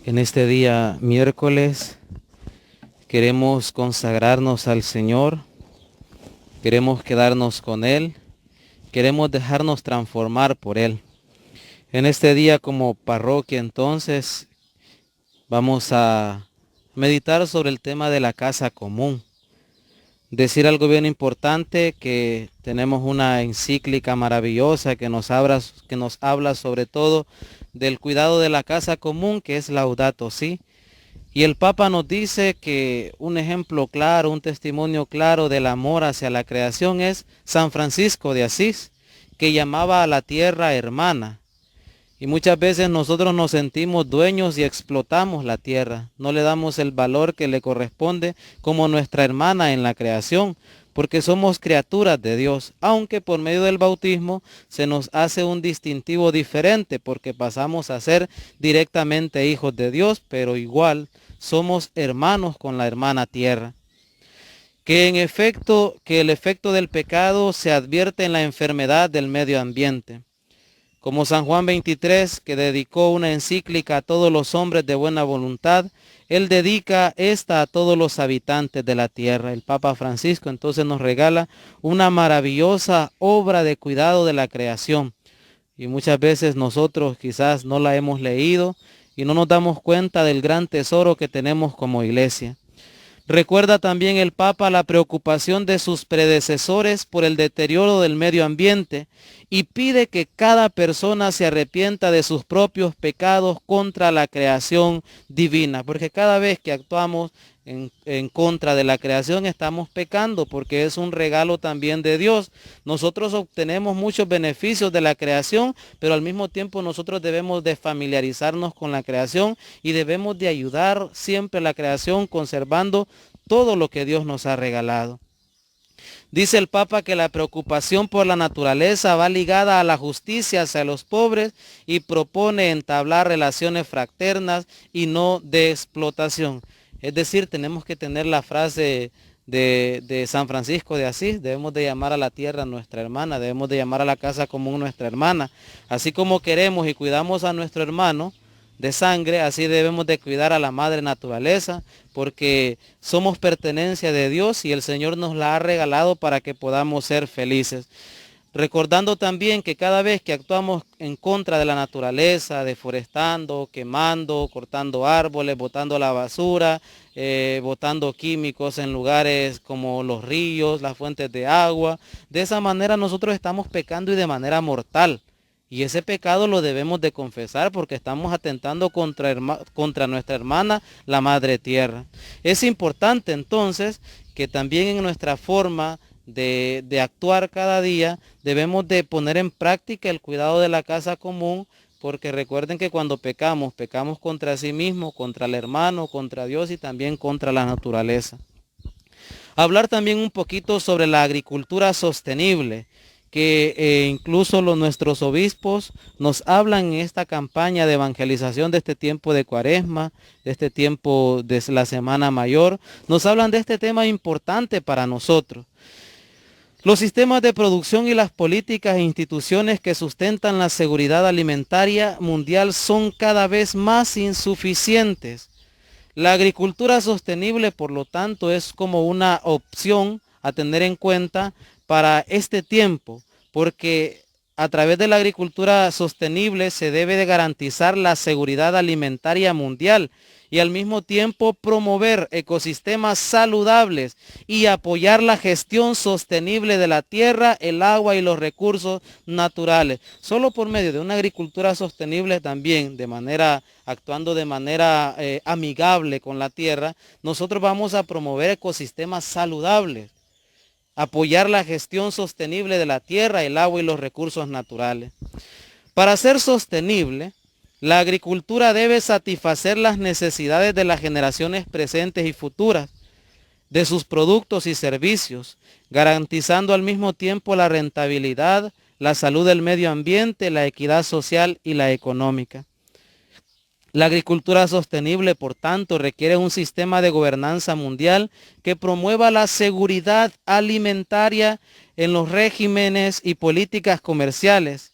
En este día miércoles queremos consagrarnos al Señor, queremos quedarnos con Él, queremos dejarnos transformar por Él. En este día como parroquia entonces vamos a meditar sobre el tema de la casa común. Decir algo bien importante, que tenemos una encíclica maravillosa que nos habla sobre todo del cuidado de la casa común, que es Laudato Si. Y el Papa nos dice que un ejemplo claro, un testimonio claro del amor hacia la creación es San Francisco de Asís, que llamaba a la tierra hermana. Y muchas veces nosotros nos sentimos dueños y explotamos la tierra. No le damos el valor que le corresponde como nuestra hermana en la creación, porque somos criaturas de Dios, aunque por medio del bautismo se nos hace un distintivo diferente, porque pasamos a ser directamente hijos de Dios, pero igual somos hermanos con la hermana tierra. Que el efecto del pecado se advierte en la enfermedad del medio ambiente. Como San Juan 23, que dedicó una encíclica a todos los hombres de buena voluntad, él dedica esta a todos los habitantes de la tierra. El Papa Francisco entonces nos regala una maravillosa obra de cuidado de la creación. Y muchas veces nosotros quizás no la hemos leído y no nos damos cuenta del gran tesoro que tenemos como iglesia. Recuerda también el Papa la preocupación de sus predecesores por el deterioro del medio ambiente y pide que cada persona se arrepienta de sus propios pecados contra la creación divina, porque cada vez que actuamos en contra de la creación estamos pecando, porque es un regalo también de Dios. Nosotros obtenemos muchos beneficios de la creación, pero al mismo tiempo nosotros debemos de familiarizarnos con la creación y debemos de ayudar siempre a la creación conservando todo lo que Dios nos ha regalado. Dice el Papa que la preocupación por la naturaleza va ligada a la justicia hacia los pobres y propone entablar relaciones fraternas y no de explotación. Es decir, tenemos que tener la frase de San Francisco de Asís: debemos de llamar a la tierra nuestra hermana, debemos de llamar a la casa común nuestra hermana. Así como queremos y cuidamos a nuestro hermano de sangre, así debemos de cuidar a la madre naturaleza, porque somos pertenencia de Dios y el Señor nos la ha regalado para que podamos ser felices. Recordando también que cada vez que actuamos en contra de la naturaleza, deforestando, quemando, cortando árboles, botando la basura, botando químicos en lugares como los ríos, las fuentes de agua, de esa manera nosotros estamos pecando y de manera mortal. Y ese pecado lo debemos de confesar, porque estamos atentando contra nuestra hermana, la Madre Tierra. Es importante entonces que también en nuestra forma de actuar cada día debemos de poner en práctica el cuidado de la casa común, porque recuerden que cuando pecamos, pecamos contra sí mismo, contra el hermano, contra Dios y también contra la naturaleza. Hablar también un poquito sobre la agricultura sostenible, que incluso nuestros obispos nos hablan en esta campaña de evangelización de este tiempo de Cuaresma, de este tiempo de la Semana Mayor, nos hablan de este tema importante para nosotros. Los sistemas de producción y las políticas e instituciones que sustentan la seguridad alimentaria mundial son cada vez más insuficientes. La agricultura sostenible, por lo tanto, es como una opción a tener en cuenta para este tiempo, porque a través de la agricultura sostenible se debe de garantizar la seguridad alimentaria mundial y al mismo tiempo promover ecosistemas saludables y apoyar la gestión sostenible de la tierra, el agua y los recursos naturales. Solo por medio de una agricultura sostenible también, actuando de manera amigable con la tierra, nosotros vamos a promover ecosistemas saludables, apoyar la gestión sostenible de la tierra, el agua y los recursos naturales. Para ser sostenible, la agricultura debe satisfacer las necesidades de las generaciones presentes y futuras, de sus productos y servicios, garantizando al mismo tiempo la rentabilidad, la salud del medio ambiente, la equidad social y la económica. La agricultura sostenible, por tanto, requiere un sistema de gobernanza mundial que promueva la seguridad alimentaria en los regímenes y políticas comerciales,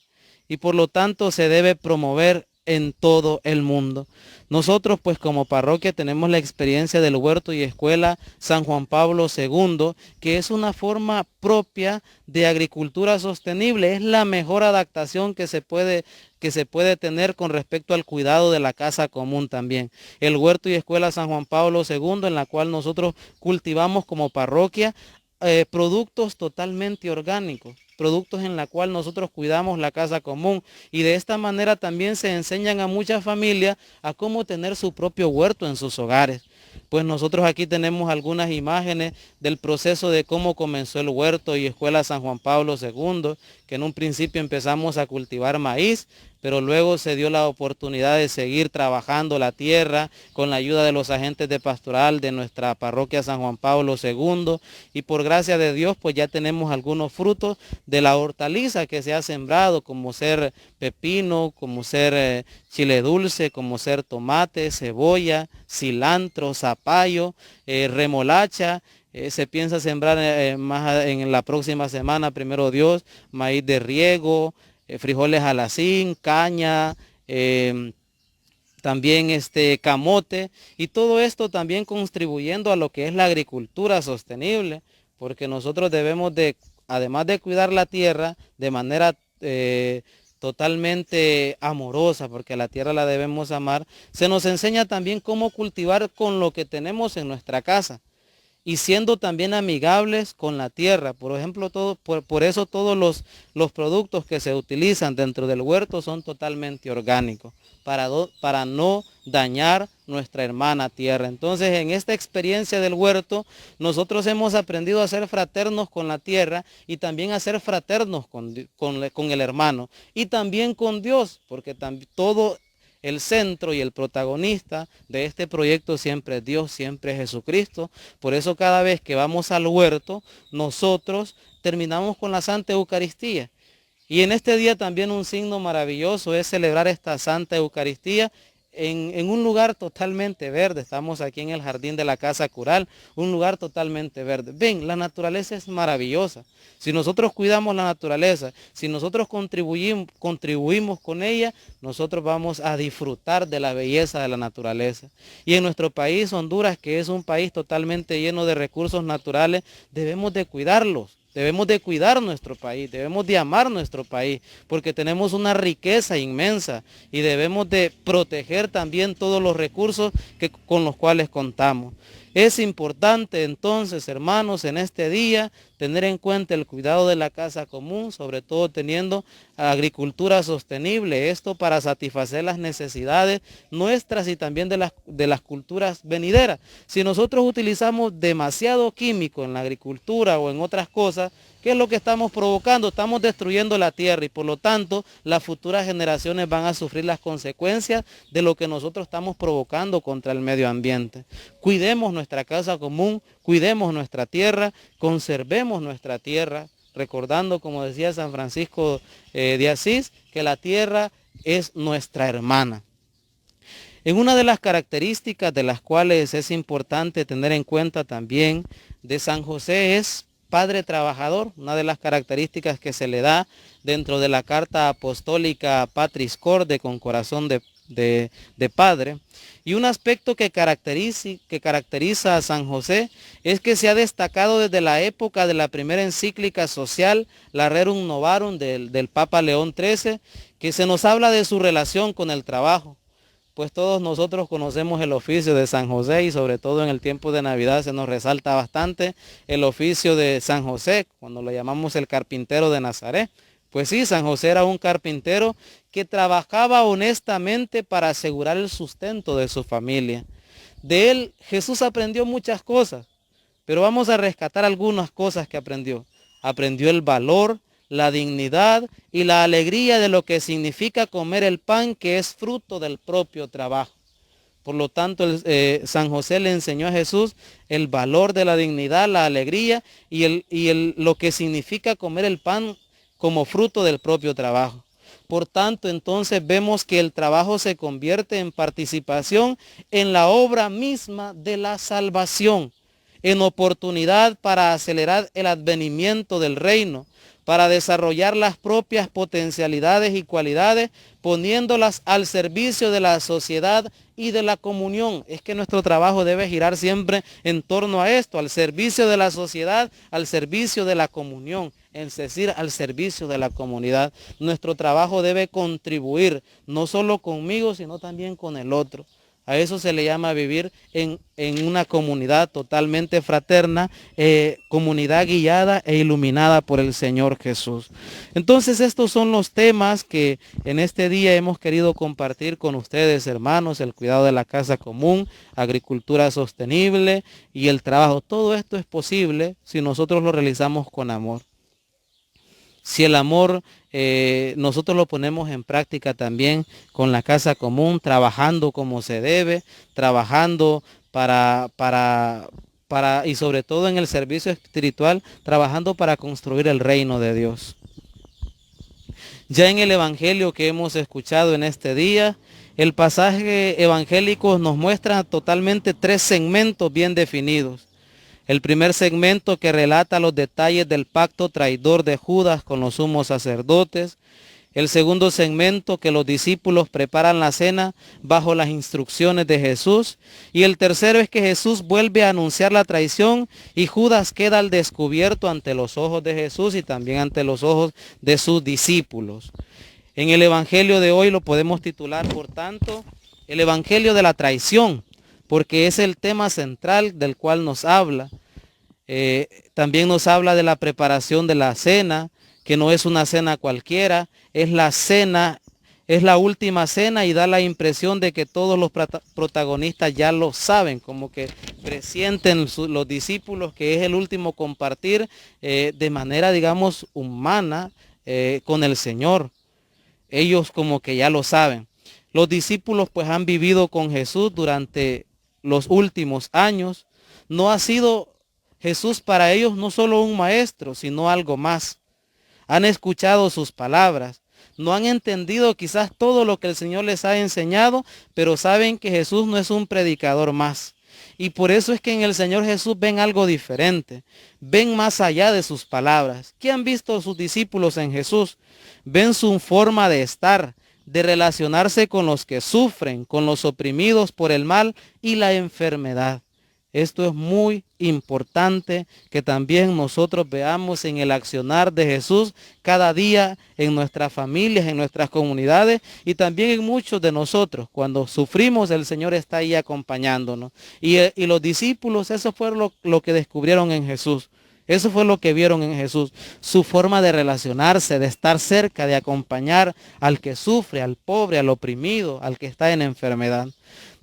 y por lo tanto se debe promover en todo el mundo. Nosotros pues como parroquia tenemos la experiencia del huerto y escuela San Juan Pablo II, que es una forma propia de agricultura sostenible. Es la mejor adaptación que se puede tener con respecto al cuidado de la casa común también. El huerto y escuela San Juan Pablo II, en la cual nosotros cultivamos como parroquia productos totalmente orgánicos, productos en la cual nosotros cuidamos la casa común, y de esta manera también se enseñan a muchas familias a cómo tener su propio huerto en sus hogares. Pues nosotros aquí tenemos algunas imágenes del proceso de cómo comenzó el huerto y escuela San Juan Pablo II, que en un principio empezamos a cultivar maíz, pero luego se dio la oportunidad de seguir trabajando la tierra con la ayuda de los agentes de pastoral de nuestra parroquia San Juan Pablo II, y por gracia de Dios pues ya tenemos algunos frutos de la hortaliza que se ha sembrado, como ser pepino, como ser chile dulce, como ser tomate, cebolla, cilantro, zapallo, remolacha. Se piensa sembrar en la próxima semana, primero Dios, maíz de riego, frijoles alacín, caña, también camote, y todo esto también contribuyendo a lo que es la agricultura sostenible, porque nosotros debemos de, además de cuidar la tierra de manera totalmente amorosa, porque a la tierra la debemos amar, se nos enseña también cómo cultivar con lo que tenemos en nuestra casa, y siendo también amigables con la tierra. Por ejemplo, por eso todos los productos que se utilizan dentro del huerto son totalmente orgánicos, para no dañar nuestra hermana tierra. Entonces, en esta experiencia del huerto, nosotros hemos aprendido a ser fraternos con la tierra, y también a ser fraternos con el hermano, y también con Dios, porque todo el centro y el protagonista de este proyecto siempre es Dios, siempre es Jesucristo. Por eso cada vez que vamos al huerto, nosotros terminamos con la Santa Eucaristía. Y en este día también un signo maravilloso es celebrar esta Santa Eucaristía en un lugar totalmente verde. Estamos aquí en el jardín de la Casa Cural, un lugar totalmente verde. Ven, la naturaleza es maravillosa. Si nosotros cuidamos la naturaleza, si nosotros contribuimos con ella, nosotros vamos a disfrutar de la belleza de la naturaleza. Y en nuestro país, Honduras, que es un país totalmente lleno de recursos naturales, debemos de cuidarlos. Debemos de cuidar nuestro país, debemos de amar nuestro país, porque tenemos una riqueza inmensa, y debemos de proteger también todos los recursos con los cuales contamos. Es importante entonces, hermanos, en este día tener en cuenta el cuidado de la casa común, sobre todo teniendo agricultura sostenible, esto para satisfacer las necesidades nuestras y también de las culturas venideras. Si nosotros utilizamos demasiado químico en la agricultura o en otras cosas, ¿qué es lo que estamos provocando? Estamos destruyendo la tierra, y por lo tanto las futuras generaciones van a sufrir las consecuencias de lo que nosotros estamos provocando contra el medio ambiente. Cuidemos nuestra casa común, cuidemos nuestra tierra, conservemos nuestra tierra, recordando, como decía San Francisco de Asís, que la tierra es nuestra hermana. En una de las características de las cuales es importante tener en cuenta también de San José es padre trabajador, una de las características que se le da dentro de la carta apostólica Patris Corde, con corazón de padre. Y un aspecto que caracteriza a San José es que se ha destacado desde la época de la primera encíclica social, la Rerum Novarum del Papa León XIII, que se nos habla de su relación con el trabajo. Pues todos nosotros conocemos el oficio de San José, y sobre todo en el tiempo de Navidad se nos resalta bastante el oficio de San José, cuando lo llamamos el carpintero de Nazaret. Pues sí, San José era un carpintero que trabajaba honestamente para asegurar el sustento de su familia. De él Jesús aprendió muchas cosas, pero vamos a rescatar algunas cosas que aprendió. Aprendió el valor, la dignidad y la alegría de lo que significa comer el pan que es fruto del propio trabajo. Por lo tanto, San José le enseñó a Jesús el valor de la dignidad, la alegría y lo que significa comer el pan como fruto del propio trabajo. Por tanto, entonces vemos que el trabajo se convierte en participación en la obra misma de la salvación, en oportunidad para acelerar el advenimiento del reino, para desarrollar las propias potencialidades y cualidades, poniéndolas al servicio de la sociedad y de la comunión. Es que nuestro trabajo debe girar siempre en torno a esto, al servicio de la sociedad, al servicio de la comunión, es decir, al servicio de la comunidad. Nuestro trabajo debe contribuir, no solo conmigo, sino también con el otro. A eso se le llama vivir en una comunidad totalmente fraterna, comunidad guiada e iluminada por el Señor Jesús. Entonces estos son los temas que en este día hemos querido compartir con ustedes, hermanos: el cuidado de la casa común, agricultura sostenible y el trabajo. Todo esto es posible si nosotros lo realizamos con amor. Si el amor nosotros lo ponemos en práctica también con la casa común, trabajando como se debe, trabajando y sobre todo en el servicio espiritual, trabajando para construir el reino de Dios. Ya en el evangelio que hemos escuchado en este día, el pasaje evangélico nos muestra totalmente 3 segmentos bien definidos. El primer segmento, que relata los detalles del pacto traidor de Judas con los sumos sacerdotes. El segundo segmento, que los discípulos preparan la cena bajo las instrucciones de Jesús. Y el tercero es que Jesús vuelve a anunciar la traición y Judas queda al descubierto ante los ojos de Jesús y también ante los ojos de sus discípulos. En el evangelio de hoy lo podemos titular, por tanto, el evangelio de la traición, porque es el tema central del cual nos habla. También nos habla de la preparación de la cena, que no es una cena cualquiera, es la cena, es la última cena, y da la impresión de que todos los protagonistas ya lo saben, como que presienten los discípulos que es el último compartir de manera, digamos, humana con el Señor. Ellos como que ya lo saben. Los discípulos pues han vivido con Jesús durante los últimos años. No ha sido Jesús para ellos no solo un maestro, sino algo más. Han escuchado sus palabras. No han entendido quizás todo lo que el Señor les ha enseñado, pero saben que Jesús no es un predicador más. Y por eso es que en el Señor Jesús ven algo diferente. Ven más allá de sus palabras. ¿Qué han visto sus discípulos en Jesús? Ven su forma de estar, de relacionarse con los que sufren, con los oprimidos por el mal y la enfermedad. Esto es muy importante que también nosotros veamos en el accionar de Jesús cada día en nuestras familias, en nuestras comunidades y también en muchos de nosotros. Cuando sufrimos, el Señor está ahí acompañándonos. Y los discípulos, eso fue lo que descubrieron en Jesús. Eso fue lo que vieron en Jesús, su forma de relacionarse, de estar cerca, de acompañar al que sufre, al pobre, al oprimido, al que está en enfermedad.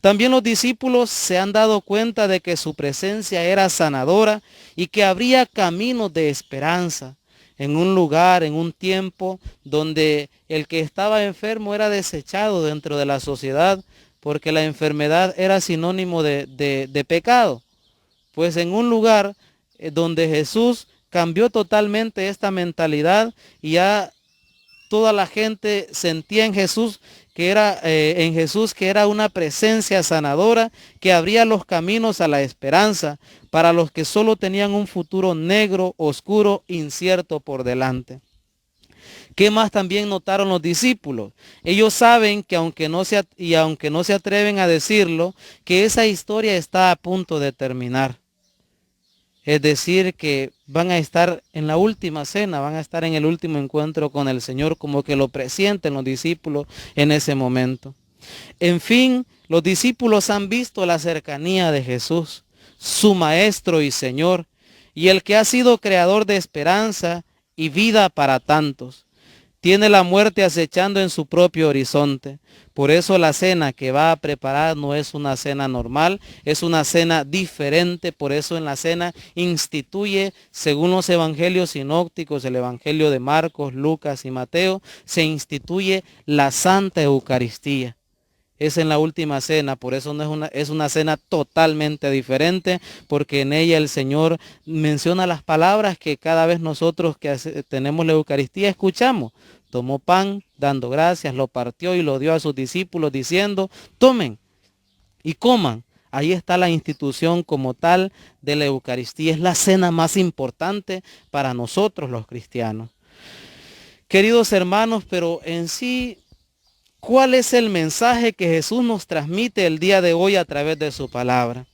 También los discípulos se han dado cuenta de que su presencia era sanadora y que habría caminos de esperanza en un lugar, en un tiempo donde el que estaba enfermo era desechado dentro de la sociedad porque la enfermedad era sinónimo de pecado. Pues en un lugar donde Jesús cambió totalmente esta mentalidad y ya toda la gente sentía en Jesús que era una presencia sanadora que abría los caminos a la esperanza para los que solo tenían un futuro negro, oscuro, incierto por delante. ¿Qué más también notaron los discípulos? Ellos saben que aunque no se atreven a decirlo, que esa historia está a punto de terminar. Es decir, que van a estar en la última cena, van a estar en el último encuentro con el Señor, como que lo presienten los discípulos en ese momento. En fin, los discípulos han visto la cercanía de Jesús, su Maestro y Señor, y el que ha sido creador de esperanza y vida para tantos. Tiene la muerte acechando en su propio horizonte. Por eso la cena que va a preparar no es una cena normal, es una cena diferente. Por eso en la cena instituye, según los evangelios sinópticos, el evangelio de Marcos, Lucas y Mateo, se instituye la Santa Eucaristía. Es en la última cena, por eso es una cena totalmente diferente, porque en ella el Señor menciona las palabras que cada vez nosotros que tenemos la Eucaristía escuchamos. Tomó pan, dando gracias, lo partió y lo dio a sus discípulos diciendo, tomen y coman. Ahí está la institución como tal de la Eucaristía. Es la cena más importante para nosotros los cristianos. Queridos hermanos, pero en sí, ¿cuál es el mensaje que Jesús nos transmite el día de hoy a través de su palabra?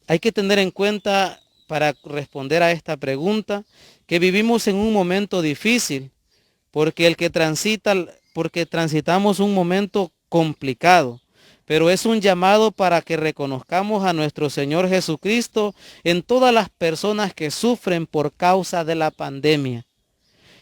Hay que tener en cuenta, para responder a esta pregunta, que vivimos en un momento difícil, porque transitamos un momento complicado, pero es un llamado para que reconozcamos a nuestro Señor Jesucristo en todas las personas que sufren por causa de la pandemia.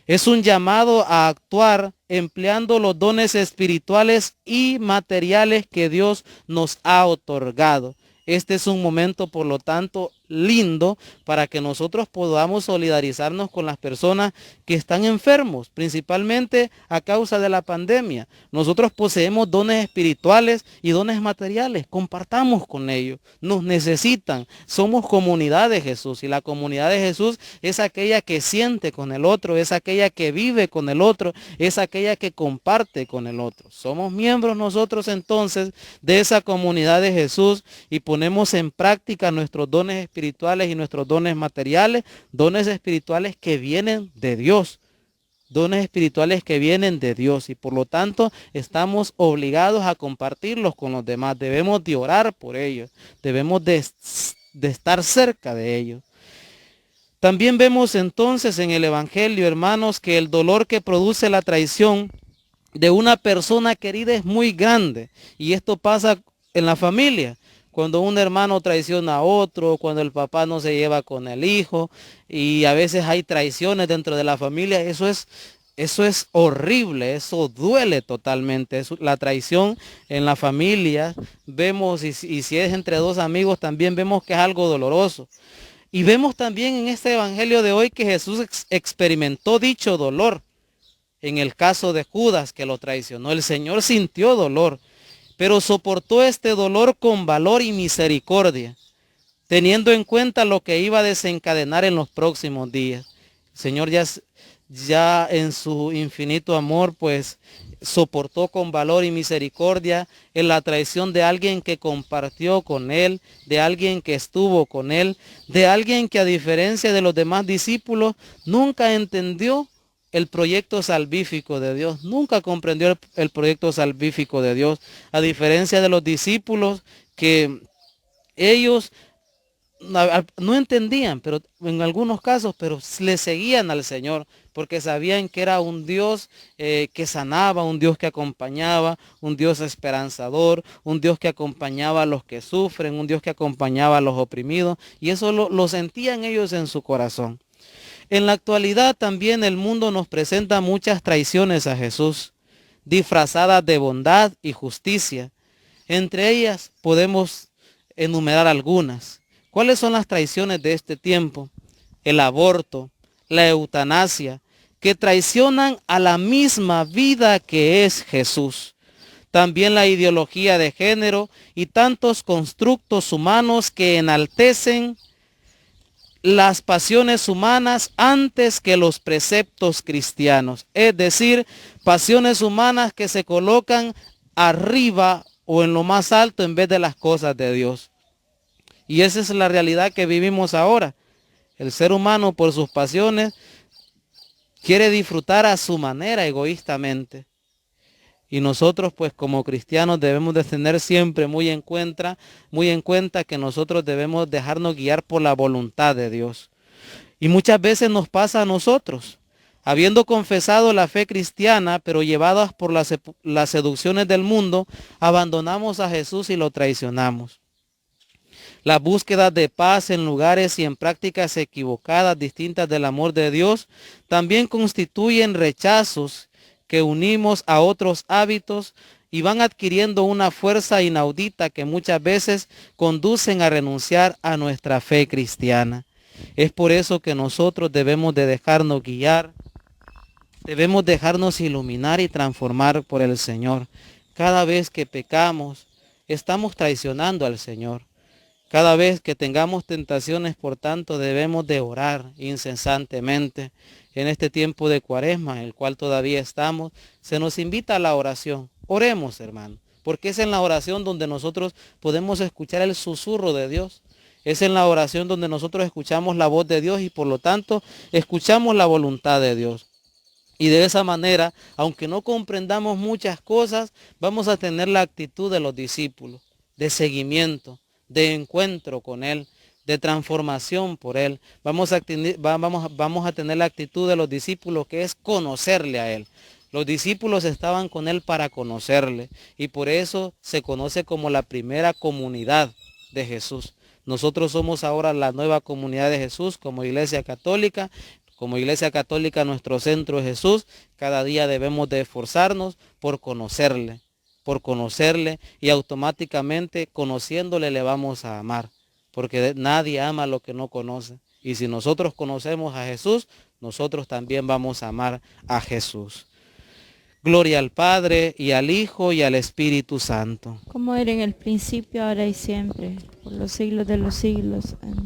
Es un llamado a actuar empleando los dones espirituales y materiales que Dios nos ha otorgado. Este es un momento, por lo tanto, lindo para que nosotros podamos solidarizarnos con las personas que están enfermos, principalmente a causa de la pandemia. Nosotros poseemos dones espirituales y dones materiales. Compartamos con ellos. Nos necesitan. Somos comunidad de Jesús, y la comunidad de Jesús es aquella que siente con el otro, es aquella que vive con el otro, es aquella que comparte con el otro. Somos miembros nosotros entonces de esa comunidad de Jesús y ponemos en práctica nuestros dones espirituales y nuestros dones materiales, dones espirituales que vienen de Dios. Dones espirituales que vienen de Dios, y por lo tanto estamos obligados a compartirlos con los demás. Debemos de orar por ellos, debemos de estar cerca de ellos. También vemos entonces en el Evangelio, hermanos, que el dolor que produce la traición de una persona querida es muy grande, y esto pasa en la familia. Cuando un hermano traiciona a otro, cuando el papá no se lleva con el hijo, y a veces hay traiciones dentro de la familia, eso es horrible, eso duele totalmente. La traición en la familia, vemos, y si es entre dos amigos, también vemos que es algo doloroso. Y vemos también en este evangelio de hoy que Jesús experimentó dicho dolor. En el caso de Judas, que lo traicionó, el Señor sintió dolor, pero soportó este dolor con valor y misericordia, teniendo en cuenta lo que iba a desencadenar en los próximos días. El Señor ya en su infinito amor, pues soportó con valor y misericordia en la traición de alguien que compartió con él, de alguien que estuvo con él, de alguien que, a diferencia de los demás discípulos, nunca entendió el proyecto salvífico de Dios, nunca comprendió el proyecto salvífico de Dios, a diferencia de los discípulos, que ellos no entendían, pero en algunos casos, pero le seguían al Señor, porque sabían que era un Dios que sanaba, un Dios que acompañaba, un Dios esperanzador, un Dios que acompañaba a los que sufren, un Dios que acompañaba a los oprimidos, y eso lo sentían ellos en su corazón. En la actualidad también el mundo nos presenta muchas traiciones a Jesús, disfrazadas de bondad y justicia. Entre ellas podemos enumerar algunas. ¿Cuáles son las traiciones de este tiempo? El aborto, la eutanasia, que traicionan a la misma vida que es Jesús. También la ideología de género y tantos constructos humanos que enaltecen las pasiones humanas antes que los preceptos cristianos. Es decir, pasiones humanas que se colocan arriba o en lo más alto en vez de las cosas de Dios. Y esa es la realidad que vivimos ahora. El ser humano, por sus pasiones, quiere disfrutar a su manera, egoístamente. Y nosotros, pues como cristianos, debemos de tener siempre muy en cuenta que nosotros debemos dejarnos guiar por la voluntad de Dios. Y muchas veces nos pasa a nosotros, habiendo confesado la fe cristiana, pero llevadas por las seducciones del mundo, abandonamos a Jesús y lo traicionamos. La búsqueda de paz en lugares y en prácticas equivocadas, distintas del amor de Dios, también constituyen rechazos que unimos a otros hábitos y van adquiriendo una fuerza inaudita que muchas veces conducen a renunciar a nuestra fe cristiana. Es por eso que nosotros debemos de dejarnos guiar, debemos dejarnos iluminar y transformar por el Señor. Cada vez que pecamos, estamos traicionando al Señor. Cada vez que tengamos tentaciones, por tanto, debemos de orar incesantemente. En este tiempo de Cuaresma, en el cual todavía estamos, se nos invita a la oración. Oremos, hermano, porque es en la oración donde nosotros podemos escuchar el susurro de Dios. Es en la oración donde nosotros escuchamos la voz de Dios y por lo tanto escuchamos la voluntad de Dios. Y de esa manera, aunque no comprendamos muchas cosas, vamos a tener la actitud de los discípulos, de seguimiento, de encuentro con Él, de transformación por Él. Vamos a tener la actitud de los discípulos, que es conocerle a Él. Los discípulos estaban con Él para conocerle, y por eso se conoce como la primera comunidad de Jesús. Nosotros somos ahora la nueva comunidad de Jesús como Iglesia Católica. Como Iglesia Católica, nuestro centro es Jesús. Cada día debemos de esforzarnos por conocerle, y automáticamente conociéndole le vamos a amar, porque nadie ama lo que no conoce. Y si nosotros conocemos a Jesús, nosotros también vamos a amar a Jesús. Gloria al Padre, y al Hijo, y al Espíritu Santo. Como era en el principio, ahora y siempre, por los siglos de los siglos. Amén.